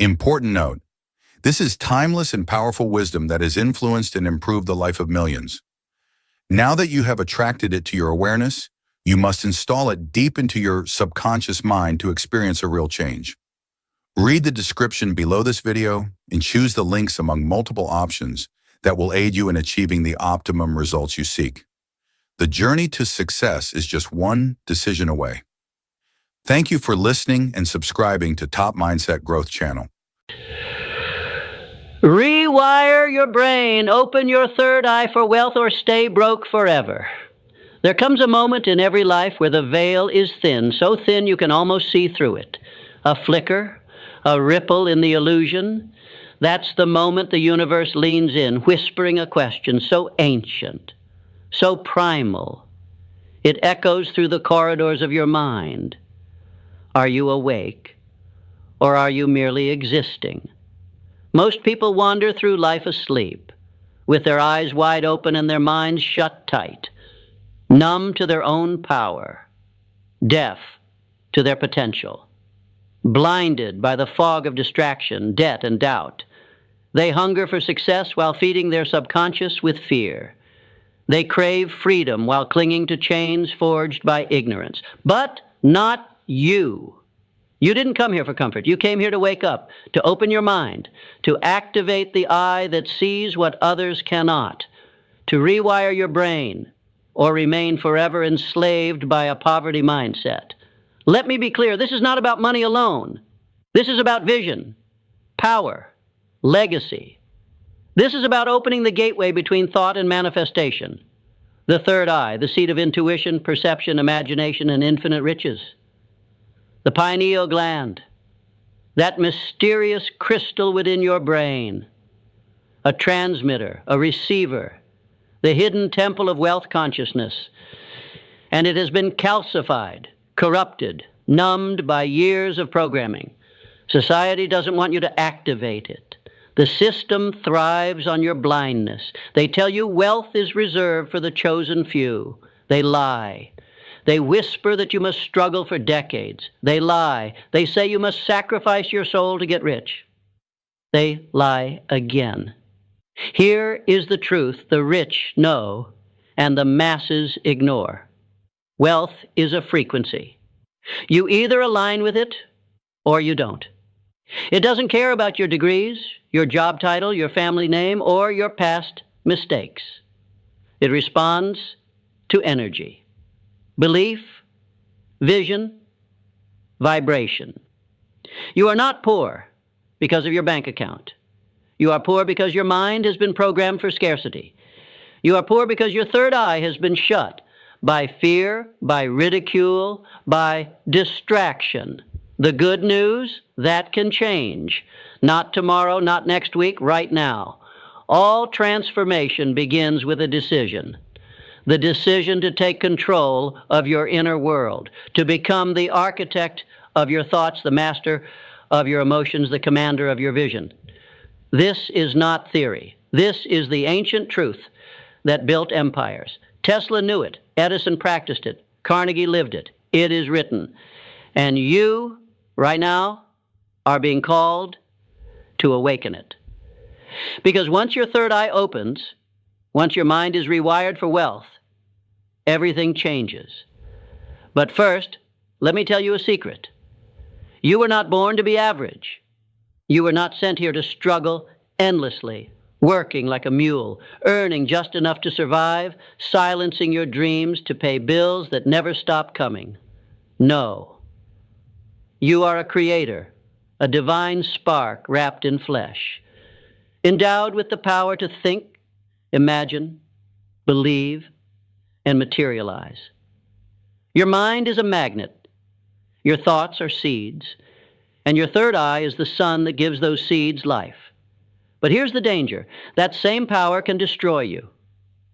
Important note: this is timeless and powerful wisdom that has influenced and improved the life of millions. Now that you have attracted it to your awareness, you must install it deep into your subconscious mind to experience a real change. Read the description below this video and choose the links among multiple options that will aid you in achieving the optimum results you seek. The journey to success is just one decision away. Thank you for listening and subscribing to Top Mindset Growth Channel. Rewire your brain, open your third eye for wealth, or stay broke forever. There comes a moment in every life where the veil is thin, so thin you can almost see through it. A flicker, a ripple in the illusion. That's the moment the universe leans in, whispering a question so ancient, so primal. It echoes through the corridors of your mind. Are you awake, or are you merely existing? Most people wander through life asleep, with their eyes wide open and their minds shut tight, numb to their own power, deaf to their potential, blinded by the fog of distraction, debt, and doubt. They hunger for success while feeding their subconscious with fear. They crave freedom while clinging to chains forged by ignorance. But not you. You didn't come here for comfort. You came here to wake up, to open your mind, to activate the eye that sees what others cannot, to rewire your brain, or remain forever enslaved by a poverty mindset. Let me be clear, this is not about money alone. This is about vision, power, legacy. This is about opening the gateway between thought and manifestation. The third eye, the seat of intuition, perception, imagination, and infinite riches. The pineal gland, that mysterious crystal within your brain. A transmitter, a receiver, the hidden temple of wealth consciousness. And it has been calcified, corrupted, numbed by years of programming. Society doesn't want you to activate it. The system thrives on your blindness. They tell you wealth is reserved for the chosen few. They lie. They whisper that you must struggle for decades. They lie. They say you must sacrifice your soul to get rich. They lie again. Here is the truth the rich know and the masses ignore. Wealth is a frequency. You either align with it or you don't. It doesn't care about your degrees, your job title, your family name, or your past mistakes. It responds to energy, belief, vision, vibration. You are not poor because of your bank account. You are poor because your mind has been programmed for scarcity. You are poor because your third eye has been shut by fear, by ridicule, by distraction. The good news, that can change. Not tomorrow, not next week, right now. All transformation begins with a decision. The decision to take control of your inner world, to become the architect of your thoughts, the master of your emotions, the commander of your vision. This is not theory. This is the ancient truth that built empires. Tesla knew it. Edison practiced it. Carnegie lived it. It is written. And you, right now, are being called to awaken it. Because once your third eye opens, once your mind is rewired for wealth, everything changes. But first, let me tell you a secret. You were not born to be average. You were not sent here to struggle endlessly, working like a mule, earning just enough to survive, silencing your dreams to pay bills that never stop coming. No. You are a creator, a divine spark wrapped in flesh, endowed with the power to think, imagine, believe, and materialize. Your mind is a magnet. Your thoughts are seeds. And your third eye is the sun that gives those seeds life. But here's the danger. That same power can destroy you.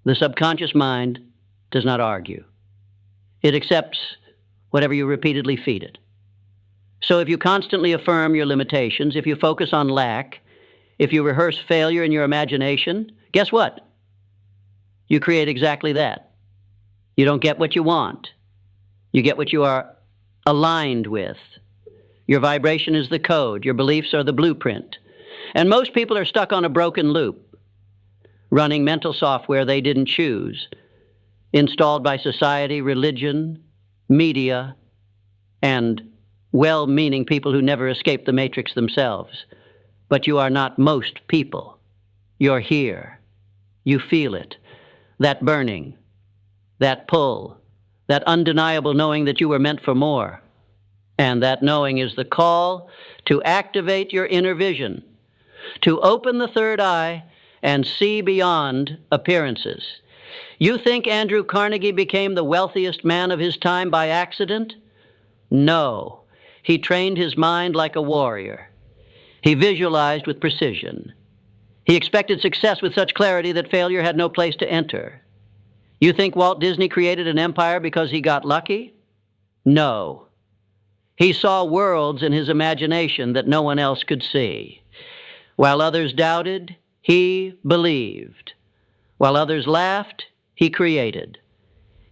The subconscious mind does not argue. It accepts whatever you repeatedly feed it. So if you constantly affirm your limitations, if you focus on lack, if you rehearse failure in your imagination, guess what? You create exactly that. You don't get what you want. You get what you are aligned with. Your vibration is the code. Your beliefs are the blueprint. And most people are stuck on a broken loop, running mental software they didn't choose, installed by society, religion, media, and well-meaning people who never escape the matrix themselves. But you are not most people. You're here. You feel it. That burning, that pull, that undeniable knowing that you were meant for more. And that knowing is the call to activate your inner vision, to open the third eye and see beyond appearances. You think Andrew Carnegie became the wealthiest man of his time by accident? No. He trained his mind like a warrior. He visualized with precision. He expected success with such clarity that failure had no place to enter. You think Walt Disney created an empire because he got lucky? No. He saw worlds in his imagination that no one else could see. While others doubted, he believed. While others laughed, he created.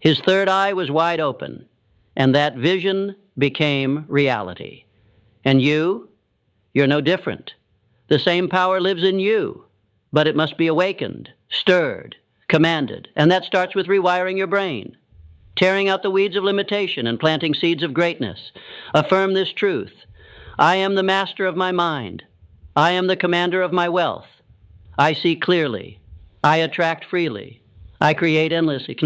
His third eye was wide open, and that vision became reality. And you're no different. The same power lives in you, but it must be awakened, stirred, commanded, and that starts with rewiring your brain, tearing out the weeds of limitation and planting seeds of greatness. Affirm this truth. I am the master of my mind. I am the commander of my wealth. I see clearly. I attract freely. I create endlessly.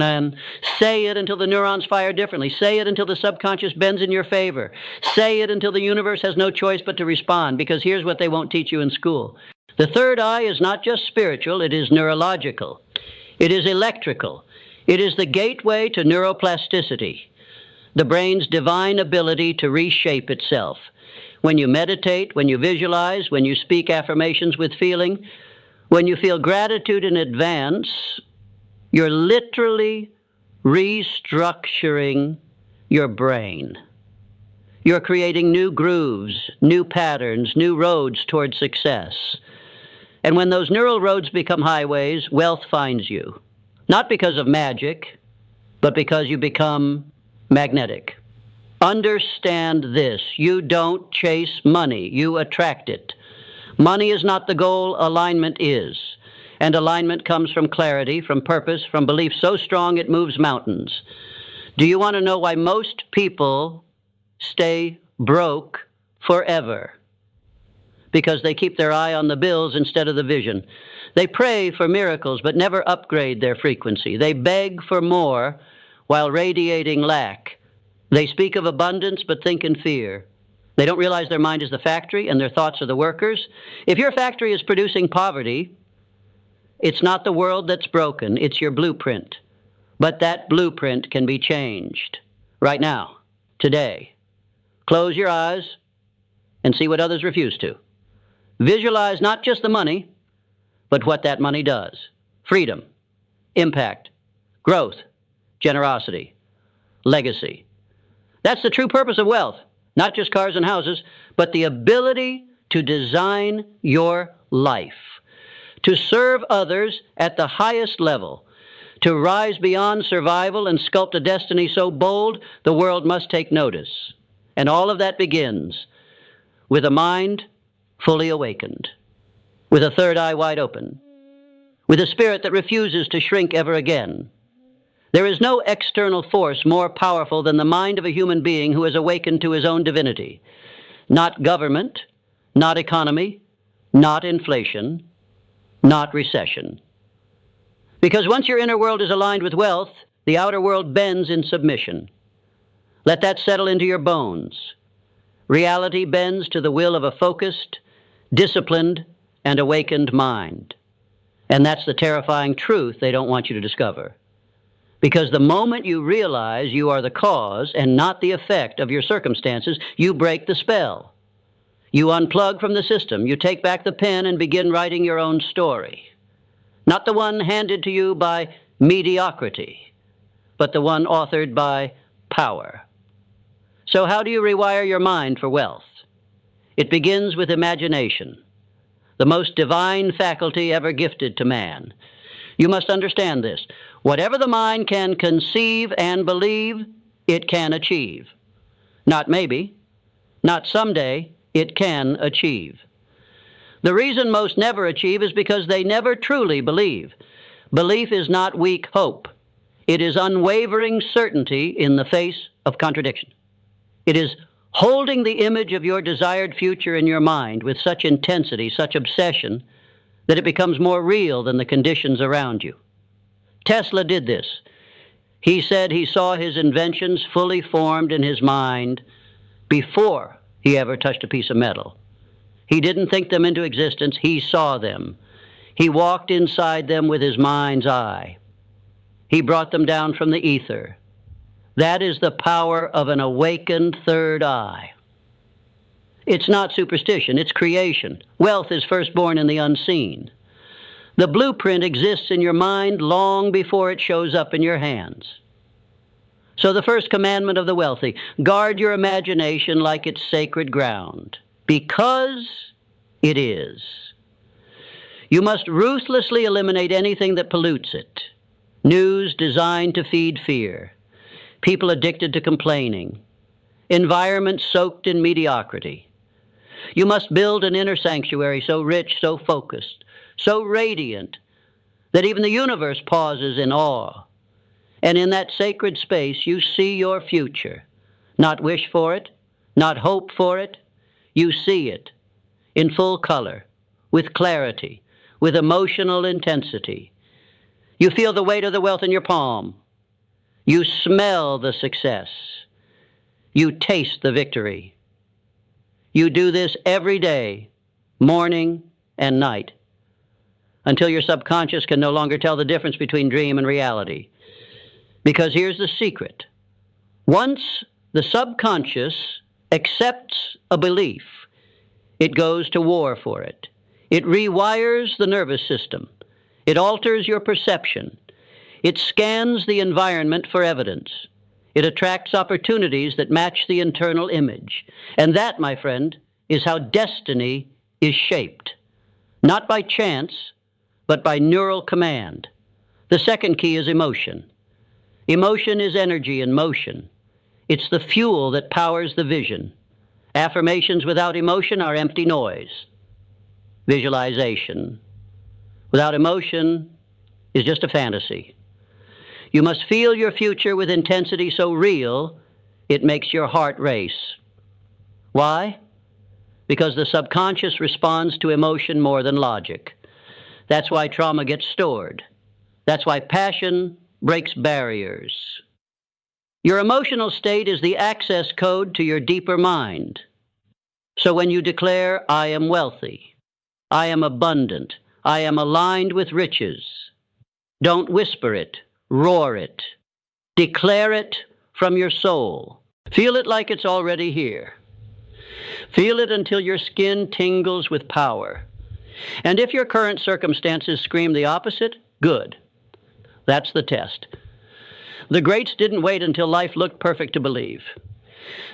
Say it until the neurons fire differently. Say it until the subconscious bends in your favor. Say it until the universe has no choice but to respond, because here's what they won't teach you in school. The third eye is not just spiritual, it is neurological. It is electrical. It is the gateway to neuroplasticity, the brain's divine ability to reshape itself. When you meditate, when you visualize, when you speak affirmations with feeling, when you feel gratitude in advance, you're literally restructuring your brain. You're creating new grooves, new patterns, new roads toward success. And when those neural roads become highways, wealth finds you. Not because of magic, but because you become magnetic. Understand this. You don't chase money. You attract it. Money is not the goal. Alignment is. And alignment comes from clarity, from purpose, from belief so strong it moves mountains. Do you want to know why most people stay broke forever? Because they keep their eye on the bills instead of the vision. They pray for miracles but never upgrade their frequency. They beg for more while radiating lack. They speak of abundance but think in fear. They don't realize their mind is the factory and their thoughts are the workers. If your factory is producing poverty, it's not the world that's broken, it's your blueprint. But that blueprint can be changed right now, today. Close your eyes and see what others refuse to. Visualize not just the money, but what that money does. Freedom, impact, growth, generosity, legacy. That's the true purpose of wealth. Not just cars and houses, but the ability to design your life, to serve others at the highest level, to rise beyond survival and sculpt a destiny so bold the world must take notice. And all of that begins with a mind fully awakened, with a third eye wide open, with a spirit that refuses to shrink ever again. There is no external force more powerful than the mind of a human being who has awakened to his own divinity. Not government, not economy, not inflation, not recession. Because once your inner world is aligned with wealth, the outer world bends in submission. Let that settle into your bones. Reality bends to the will of a focused, disciplined, and awakened mind. And that's the terrifying truth they don't want you to discover. Because the moment you realize you are the cause and not the effect of your circumstances, you break the spell. You unplug from the system. You take back the pen and begin writing your own story. Not the one handed to you by mediocrity, but the one authored by power. So how do you rewire your mind for wealth? It begins with imagination, the most divine faculty ever gifted to man. You must understand this. Whatever the mind can conceive and believe, it can achieve. Not maybe, Not someday, it can achieve. The reason most never achieve is because they never truly believe. Belief is not weak hope. It is unwavering certainty in the face of contradiction. It is holding the image of your desired future in your mind with such intensity, such obsession, that it becomes more real than the conditions around you. Tesla did this. He said he saw his inventions fully formed in his mind before he ever touched a piece of metal. He didn't think them into existence, he saw them. He walked inside them with his mind's eye. He brought them down from the ether. That is the power of an awakened third eye. It's not superstition, it's creation. Wealth is first born in the unseen. The blueprint exists in your mind long before it shows up in your hands. So the first commandment of the wealthy, guard your imagination like it's sacred ground, because it is. You must ruthlessly eliminate anything that pollutes it. News designed to feed fear, people addicted to complaining, environments soaked in mediocrity. You must build an inner sanctuary so rich, so focused, so radiant, that even the universe pauses in awe. And in that sacred space, you see your future. Not wish for it, not hope for it. You see it in full color, with clarity, with emotional intensity. You feel the weight of the wealth in your palm. You smell the success. You taste the victory. You do this every day, morning and night, until your subconscious can no longer tell the difference between dream and reality. Because here's the secret. Once the subconscious accepts a belief, it goes to war for it. It rewires the nervous system. It alters your perception. It scans the environment for evidence. It attracts opportunities that match the internal image. And that, my friend, is how destiny is shaped. Not by chance, but by neural command. The second key is emotion. Emotion is energy in motion. It's the fuel that powers the vision. Affirmations without emotion are empty noise. Visualization without emotion is just a fantasy. You must feel your future with intensity so real, it makes your heart race. Why? Because the subconscious responds to emotion more than logic. That's why trauma gets stored. That's why passion breaks barriers. Your emotional state is the access code to your deeper mind. So when you declare, I am wealthy, I am abundant, I am aligned with riches, don't whisper it, roar it. Declare it from your soul. Feel it like it's already here. Feel it until your skin tingles with power. And if your current circumstances scream the opposite, good. That's the test. The greats didn't wait until life looked perfect to believe.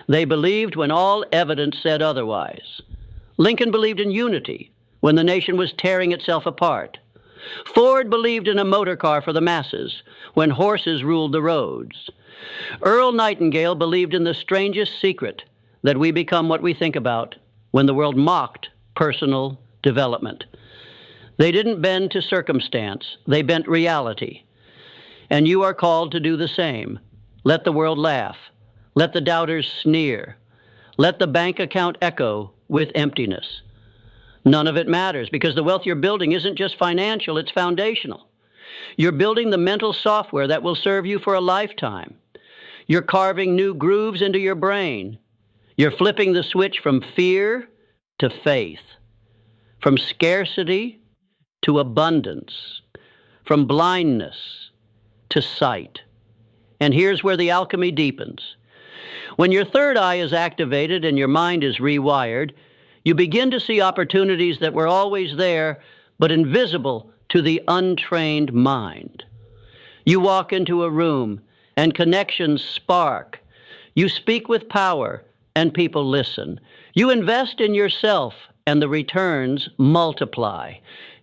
They believed when all evidence said otherwise. Lincoln believed in unity when the nation was tearing itself apart. Ford believed in a motor car for the masses when horses ruled the roads. Earl Nightingale believed in the strangest secret, that we become what we think about, when the world mocked personal development. They didn't bend to circumstance, they bent reality. And you are called to do the same. Let the world laugh. Let the doubters sneer. Let the bank account echo with emptiness. None of it matters, because the wealth you're building isn't just financial, it's foundational. You're building the mental software that will serve you for a lifetime. You're carving new grooves into your brain. You're flipping the switch from fear to faith, from scarcity to abundance, from blindness to sight. And here's where the alchemy deepens. When your third eye is activated and your mind is rewired, you begin to see opportunities that were always there, but invisible to the untrained mind. You walk into a room and connections spark. You speak with power and people listen. You invest in yourself and the returns multiply.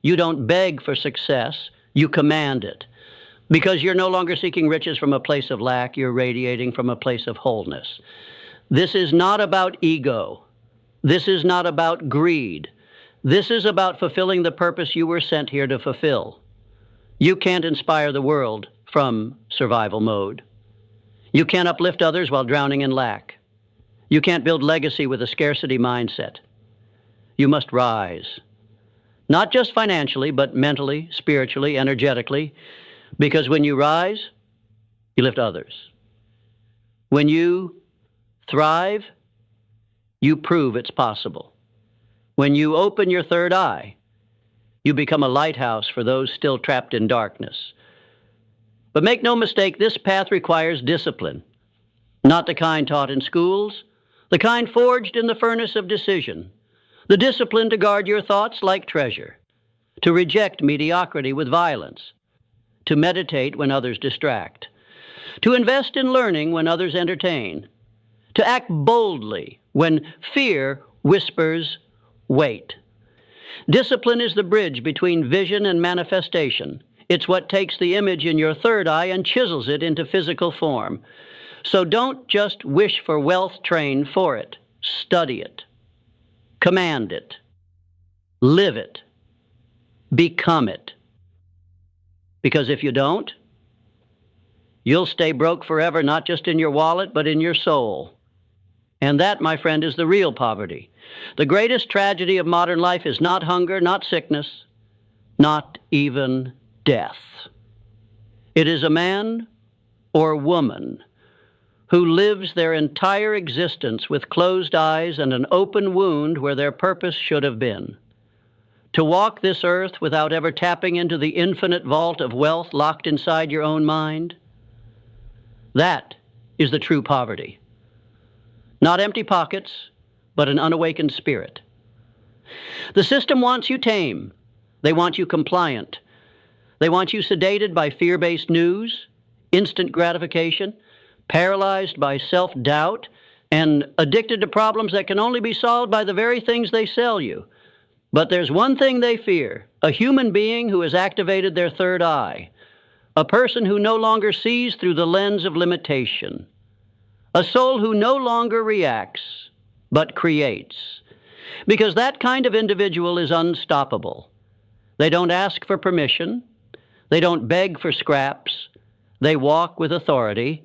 You don't beg for success, you command it. Because you're no longer seeking riches from a place of lack, you're radiating from a place of wholeness. This is not about ego. This is not about greed. This is about fulfilling the purpose you were sent here to fulfill. You can't inspire the world from survival mode. You can't uplift others while drowning in lack. You can't build legacy with a scarcity mindset. You must rise. Not just financially, but mentally, spiritually, energetically, because when you rise, you lift others. When you thrive, you prove it's possible. When you open your third eye, you become a lighthouse for those still trapped in darkness. But make no mistake, this path requires discipline, not the kind taught in schools, the kind forged in the furnace of decision, the discipline to guard your thoughts like treasure, to reject mediocrity with violence, to meditate when others distract, to invest in learning when others entertain, to act boldly when fear whispers, wait. Discipline is the bridge between vision and manifestation. It's what takes the image in your third eye and chisels it into physical form. So don't just wish for wealth, train for it. Study it. Command it. Live it. Become it. Because if you don't, you'll stay broke forever, not just in your wallet, but in your soul. And that, my friend, is the real poverty. The greatest tragedy of modern life is not hunger, not sickness, not even death. It is a man or woman who lives their entire existence with closed eyes and an open wound where their purpose should have been. To walk this earth without ever tapping into the infinite vault of wealth locked inside your own mind, that is the true poverty. Not empty pockets, but an unawakened spirit. The system wants you tame. They want you compliant. They want you sedated by fear-based news, instant gratification, paralyzed by self-doubt, and addicted to problems that can only be solved by the very things they sell you. But there's one thing they fear, a human being who has activated their third eye, a person who no longer sees through the lens of limitation, a soul who no longer reacts, but creates. Because that kind of individual is unstoppable. They don't ask for permission. They don't beg for scraps. They walk with authority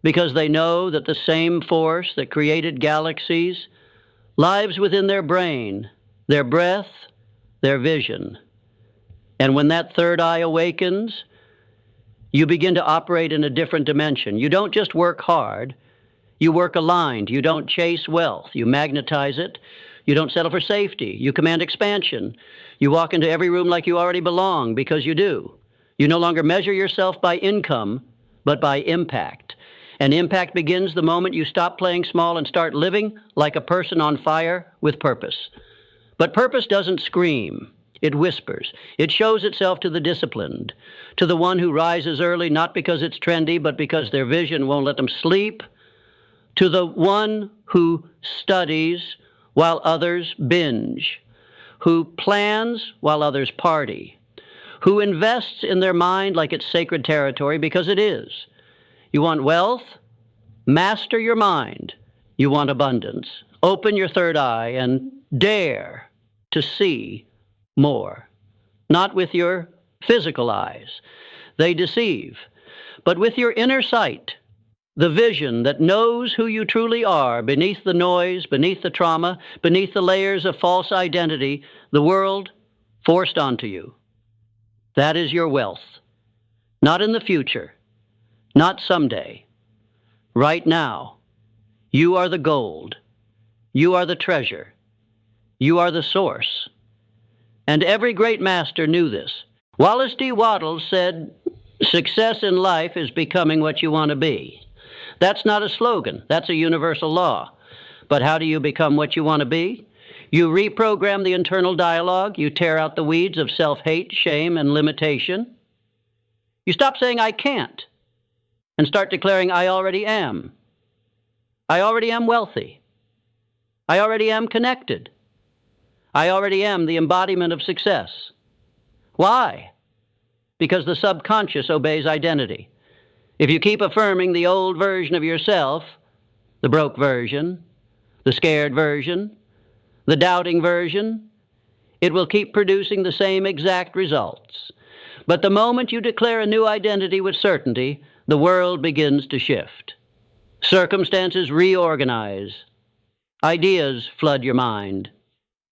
because they know that the same force that created galaxies lives within their brain, their breath, their vision. And when that third eye awakens, you begin to operate in a different dimension. You don't just work hard. You work aligned. You don't chase wealth. You magnetize it. You don't settle for safety. You command expansion. You walk into every room like you already belong because you do. You no longer measure yourself by income, but by impact. And impact begins the moment you stop playing small and start living like a person on fire with purpose. But purpose doesn't scream. It whispers. It shows itself to the disciplined, to the one who rises early not because it's trendy, but because their vision won't let them sleep, to the one who studies while others binge, who plans while others party, who invests in their mind like it's sacred territory because it is. You want wealth? Master your mind. You want abundance. Open your third eye and dare to see more. Not with your physical eyes. They deceive. But with your inner sight, the vision that knows who you truly are beneath the noise, beneath the trauma, beneath the layers of false identity, the world forced onto you. That is your wealth. Not in the future, not someday. Right now, you are the gold. You are the treasure. You are the source. And every great master knew this. Wallace D. Wattles said, "Success in life is becoming what you want to be." That's not a slogan. That's a universal law. But how do you become what you want to be? You reprogram the internal dialogue. You tear out the weeds of self-hate, shame, and limitation. You stop saying, "I can't," and start declaring, "I already am. I already am wealthy. I already am connected. I already am the embodiment of success." Why? Because the subconscious obeys identity. If you keep affirming the old version of yourself, the broke version, the scared version, the doubting version. It will keep producing the same exact results. But the moment you declare a new identity with certainty, the world begins to shift. Circumstances reorganize. Ideas flood your mind.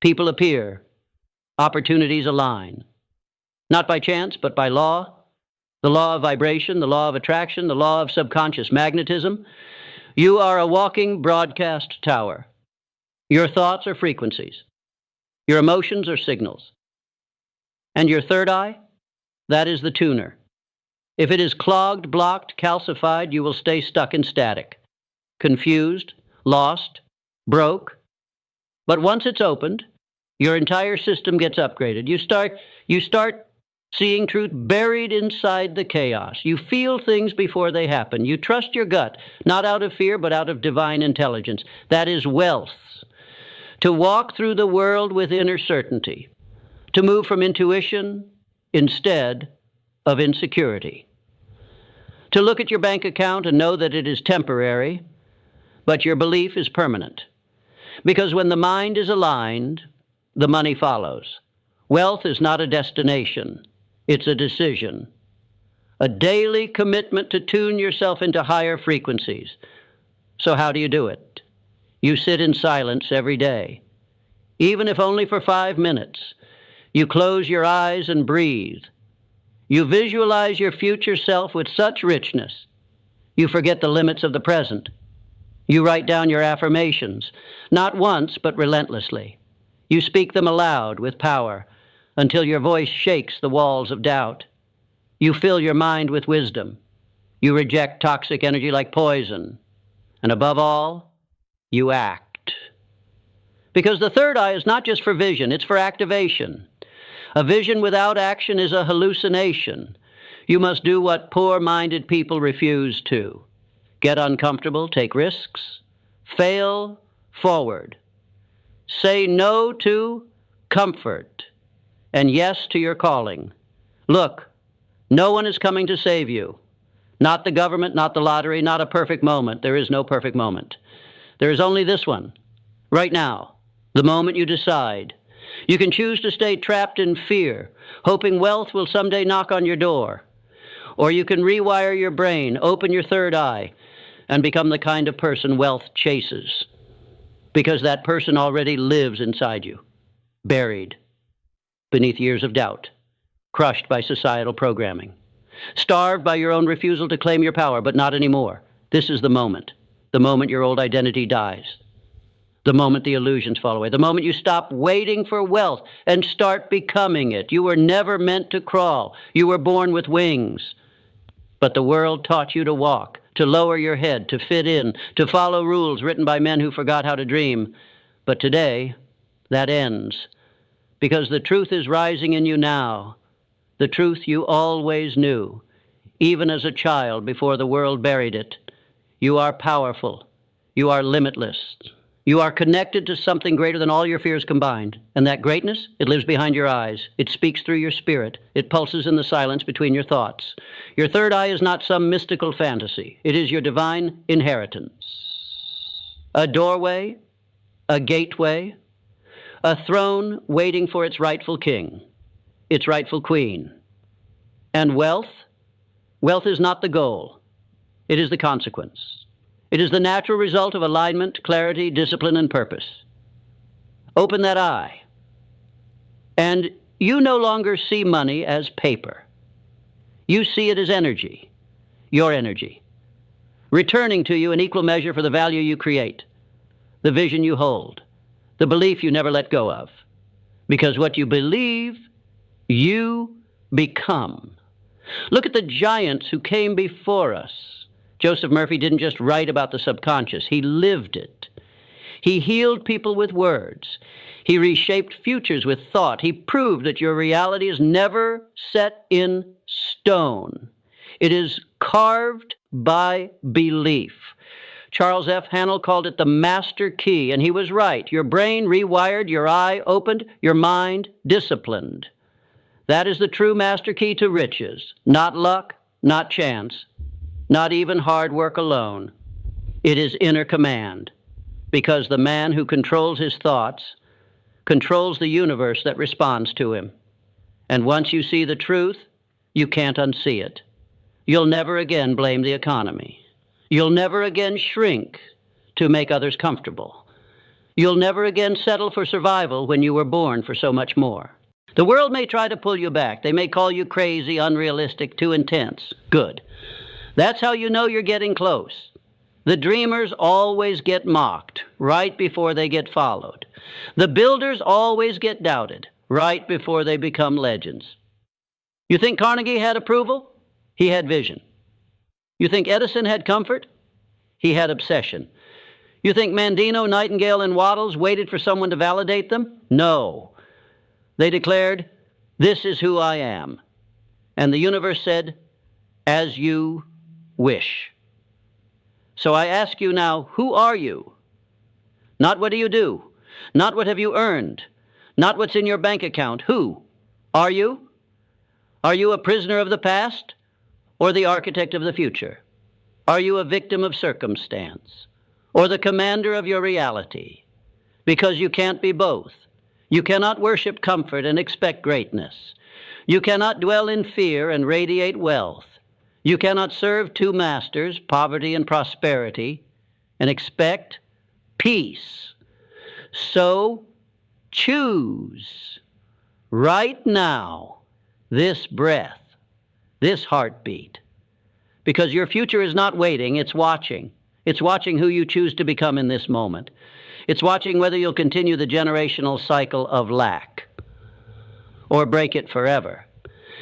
People appear. Opportunities align. Not by chance, but by law. The law of vibration, the law of attraction, the law of subconscious magnetism. You are a walking broadcast tower. Your thoughts are frequencies. Your emotions are signals. And your third eye? That is the tuner. If it is clogged, blocked, calcified, you will stay stuck in static, confused, lost, broke. But once it's opened, your entire system gets upgraded. You start seeing truth buried inside the chaos. You feel things before they happen. You trust your gut, not out of fear, but out of divine intelligence. That is wealth. To walk through the world with inner certainty. To move from intuition instead of insecurity. To look at your bank account and know that it is temporary, but your belief is permanent. Because when the mind is aligned, the money follows. Wealth is not a destination, it's a decision. A daily commitment to tune yourself into higher frequencies. So how do you do it? You sit in silence every day, even if only for 5 minutes. You close your eyes and breathe. You visualize your future self with such richness. You forget the limits of the present. You write down your affirmations, not once, but relentlessly. You speak them aloud with power until your voice shakes the walls of doubt. You fill your mind with wisdom. You reject toxic energy like poison. And above all, you act. Because the third eye is not just for vision, it's for activation. A vision without action is a hallucination. You must do what poor-minded people refuse to. Get uncomfortable, take risks, fail forward. Say no to comfort and yes to your calling. Look, no one is coming to save you. Not the government, not the lottery, not a perfect moment. There is no perfect moment. There is only this one, right now, the moment you decide. You can choose to stay trapped in fear, hoping wealth will someday knock on your door. Or you can rewire your brain, open your third eye, and become the kind of person wealth chases. Because that person already lives inside you, buried beneath years of doubt, crushed by societal programming, starved by your own refusal to claim your power, but not anymore. This is the moment your old identity dies. The moment the illusions fall away, the moment you stop waiting for wealth and start becoming it. You were never meant to crawl. You were born with wings. But the world taught you to walk, to lower your head, to fit in, to follow rules written by men who forgot how to dream. But today, that ends. Because the truth is rising in you now. The truth you always knew, even as a child before the world buried it. You are powerful. You are limitless. You are connected to something greater than all your fears combined. And that greatness, it lives behind your eyes. It speaks through your spirit. It pulses in the silence between your thoughts. Your third eye is not some mystical fantasy. It is your divine inheritance. A doorway, a gateway, a throne waiting for its rightful king, its rightful queen. And wealth? Wealth is not the goal. It is the consequence. It is the natural result of alignment, clarity, discipline, and purpose. Open that eye, and you no longer see money as paper. You see it as energy, your energy, returning to you in equal measure for the value you create, the vision you hold, the belief you never let go of. Because what you believe, you become. Look at the giants who came before us. Joseph Murphy didn't just write about the subconscious, he lived it. He healed people with words. He reshaped futures with thought. He proved that your reality is never set in stone. It is carved by belief. Charles F. Hannell called it the master key, and he was right. Your brain rewired, your eye opened, your mind disciplined. That is the true master key to riches. Not luck, not chance, not even hard work alone. It is inner command, because the man who controls his thoughts controls the universe that responds to him. And once you see the truth, you can't unsee it. You'll never again blame the economy. You'll never again shrink to make others comfortable. You'll never again settle for survival when you were born for so much more. The world may try to pull you back. They may call you crazy, unrealistic, too intense. Good. That's how you know you're getting close. The dreamers always get mocked right before they get followed. The builders always get doubted right before they become legends. You think Carnegie had approval? He had vision. You think Edison had comfort? He had obsession. You think Mandino, Nightingale, and Wattles waited for someone to validate them? No. They declared, "This is who I am." And the universe said, "As you wish." So I ask you now, who are you? Not what do you do? Not what have you earned? Not what's in your bank account. Who are you? Are you a prisoner of the past or the architect of the future? Are you a victim of circumstance or the commander of your reality? Because you can't be both. You cannot worship comfort and expect greatness. You cannot dwell in fear and radiate wealth. You cannot serve two masters, poverty and prosperity, and expect peace. So choose right now this breath, this heartbeat, because your future is not waiting, it's watching. It's watching who you choose to become in this moment. It's watching whether you'll continue the generational cycle of lack or break it forever.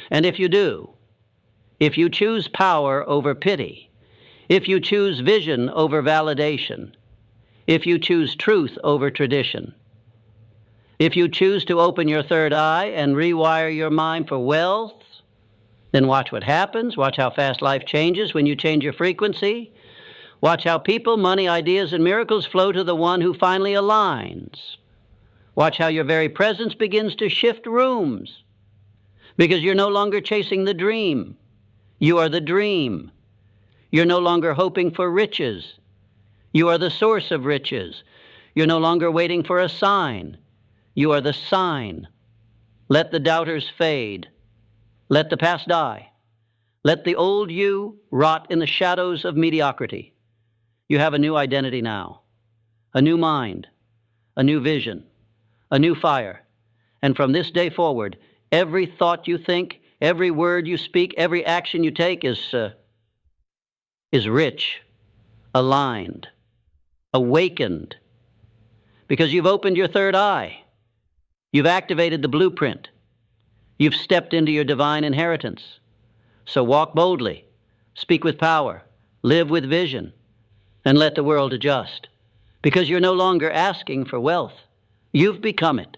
And if you do, if you choose power over pity, if you choose vision over validation, if you choose truth over tradition, if you choose to open your third eye and rewire your mind for wealth, then watch what happens. Watch how fast life changes when you change your frequency. Watch how people, money, ideas, and miracles flow to the one who finally aligns. Watch how your very presence begins to shift rooms, because you're no longer chasing the dream. You are the dream. You're no longer hoping for riches. You are the source of riches. You're no longer waiting for a sign. You are the sign. Let the doubters fade. Let the past die. Let the old you rot in the shadows of mediocrity. You have a new identity now, a new mind, a new vision, a new fire. And from this day forward, every thought you think, every word you speak, every action you take is rich, aligned, awakened, because you've opened your third eye. You've activated the blueprint. You've stepped into your divine inheritance. So walk boldly, speak with power, live with vision, and let the world adjust, because you're no longer asking for wealth. You've become it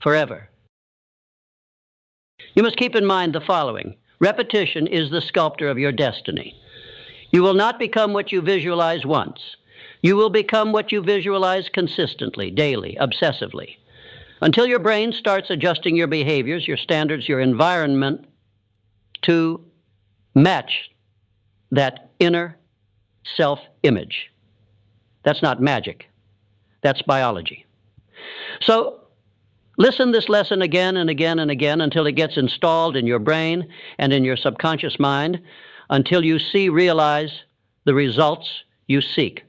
forever. You must keep in mind the following. Repetition is the sculptor of your destiny. You will not become what you visualize once. You will become what you visualize consistently, daily, obsessively, until your brain starts adjusting your behaviors, your standards, your environment to match that inner self-image. That's not magic. That's biology. So listen this lesson again and again and again until it gets installed in your brain and in your subconscious mind, until you realize the results you seek.